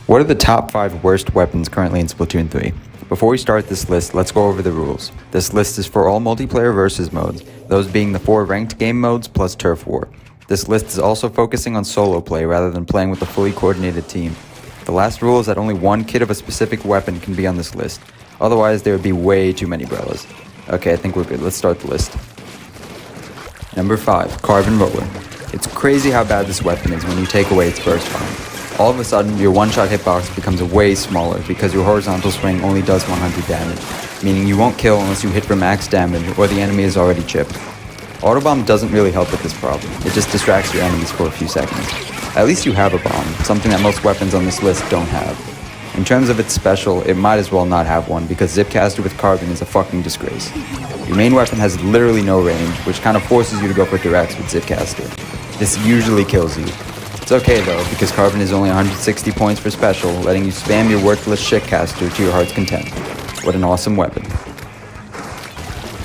What are the top 5 worst weapons currently in Splatoon 3? Before we start this list, let's go over the rules. This list is for all multiplayer versus modes, those being the 4 ranked game modes plus Turf War. This list is also focusing on solo play rather than playing with a fully coordinated team. The last rule is that only one kit of a specific weapon can be on this list. Otherwise, there would be way too many umbrellas. Okay, I think we're good. Let's start the list. Number 5, Carbon Roller. It's crazy how bad this weapon is when you take away its burst bomb. All of a sudden, your one-shot hitbox becomes way smaller because your horizontal swing only does 100 damage, meaning you won't kill unless you hit for max damage or the enemy is already chipped. Autobomb doesn't really help with this problem, it just distracts your enemies for a few seconds. At least you have a bomb, something that most weapons on this list don't have. In terms of its special, it might as well not have one because Zipcaster with Carbon is a fucking disgrace. Your main weapon has literally no range, which kind of forces you to go for directs with Zipcaster. This usually kills you. It's okay though, because Carbon is only 160 points for special, letting you spam your worthless shitcaster to your heart's content. What an awesome weapon.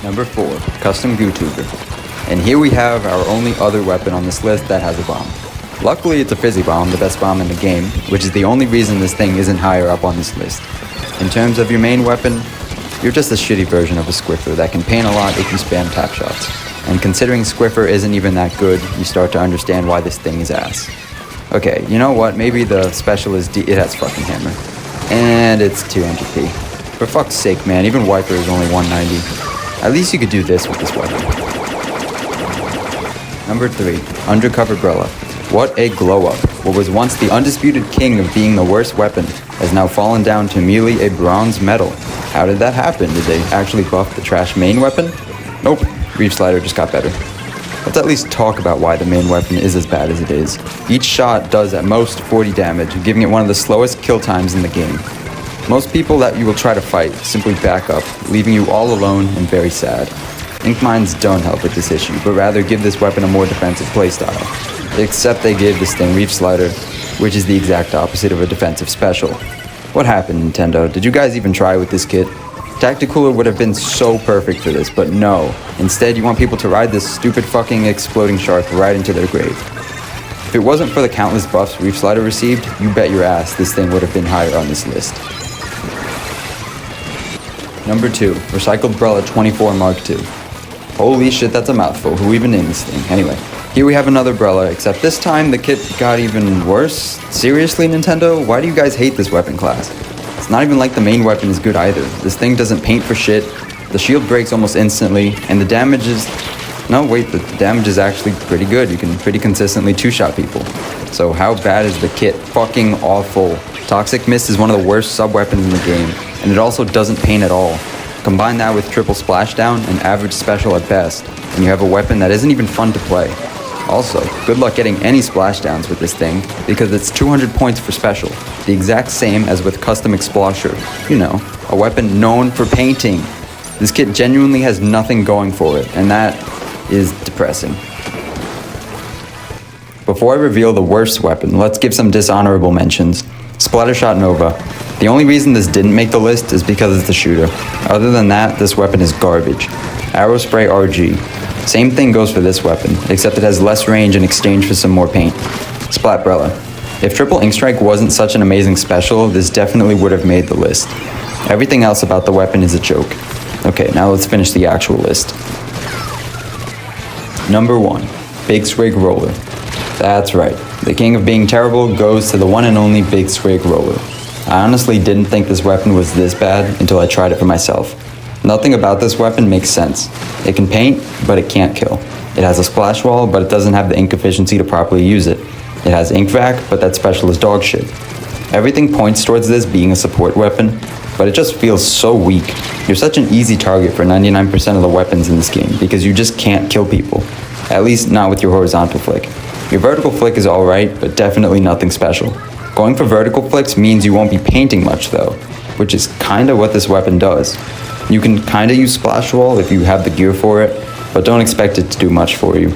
Number 4, Custom Goo-Tuber. And here we have our only other weapon on this list that has a bomb. Luckily it's a fizzy bomb, the best bomb in the game, which is the only reason this thing isn't higher up on this list. In terms of your main weapon, you're just a shitty version of a Squiffer that can pain a lot if you spam tap shots. And considering Squiffer isn't even that good, you start to understand why this thing is ass. Okay, you know what, maybe the special is it has fucking hammer. And it's 200p. For fuck's sake, man, even Wiper is only 190. At least you could do this with this weapon. Number 3, Undercover Brella. What a glow up. What was once the undisputed king of being the worst weapon has now fallen down to merely a bronze medal. How did that happen? Did they actually buff the trash main weapon? Nope, Reef Slider just got better. Let's at least talk about why the main weapon is as bad as it is. Each shot does at most 40 damage, giving it one of the slowest kill times in the game. Most people that you will try to fight simply back up, leaving you all alone and very sad. Ink Mines don't help with this issue, but rather give this weapon a more defensive playstyle. Except they gave this thing Reef Slider, which is the exact opposite of a defensive special. What happened, Nintendo? Did you guys even try with this kit? Tacticooler would have been so perfect for this, but no. Instead, you want people to ride this stupid fucking exploding shark right into their grave. If it wasn't for the countless buffs Reef Slider received, you bet your ass this thing would have been higher on this list. Number 2, Recycled Brella 24 Mark II. Holy shit, that's a mouthful. Who even named this thing? Anyway, here we have another Brella, except this time the kit got even worse. Seriously, Nintendo? Why do you guys hate this weapon class? It's not even like the main weapon is good either. This thing doesn't paint for shit, the shield breaks almost instantly, and the damage is... No, wait, the damage is actually pretty good. You can pretty consistently two-shot people. So how bad is the kit? Fucking awful. Toxic Mist is one of the worst sub-weapons in the game, and it also doesn't paint at all. Combine that with triple splashdown and average special at best, and you have a weapon that isn't even fun to play. Also, good luck getting any splashdowns with this thing, because it's 200 points for special, the exact same as with Custom Explosher. You know, a weapon known for painting. This kit genuinely has nothing going for it, and that is depressing. Before I reveal the worst weapon, let's give some dishonorable mentions. Splattershot Nova. The only reason this didn't make the list is because it's the shooter. Other than that, this weapon is garbage. Arrow Spray RG. Same thing goes for this weapon, except it has less range in exchange for some more paint. Splat Brella. If Triple Ink Strike wasn't such an amazing special, this definitely would have made the list. Everything else about the weapon is a joke. Okay, now let's finish the actual list. Number 1, Big Swig Roller. That's right, the king of being terrible goes to the one and only Big Swig Roller. I honestly didn't think this weapon was this bad until I tried it for myself. Nothing about this weapon makes sense. It can paint, but it can't kill. It has a splash wall, but it doesn't have the ink efficiency to properly use it. It has ink vac, but that special is dog shit. Everything points towards this being a support weapon, but it just feels so weak. You're such an easy target for 99% of the weapons in this game because you just can't kill people. At least not with your horizontal flick. Your vertical flick is alright, but definitely nothing special. Going for vertical flicks means you won't be painting much though, which is kinda what this weapon does. You can kinda use Splash Wall if you have the gear for it, but don't expect it to do much for you.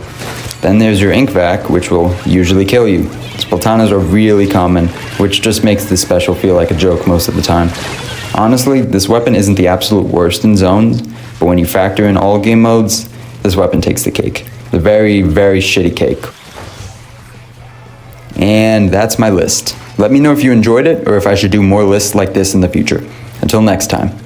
Then there's your Ink Vac, which will usually kill you. Splatanas are really common, which just makes this special feel like a joke most of the time. Honestly, this weapon isn't the absolute worst in zones, but when you factor in all game modes, this weapon takes the cake. The very, very shitty cake. And that's my list. Let me know if you enjoyed it or if I should do more lists like this in the future. Until next time.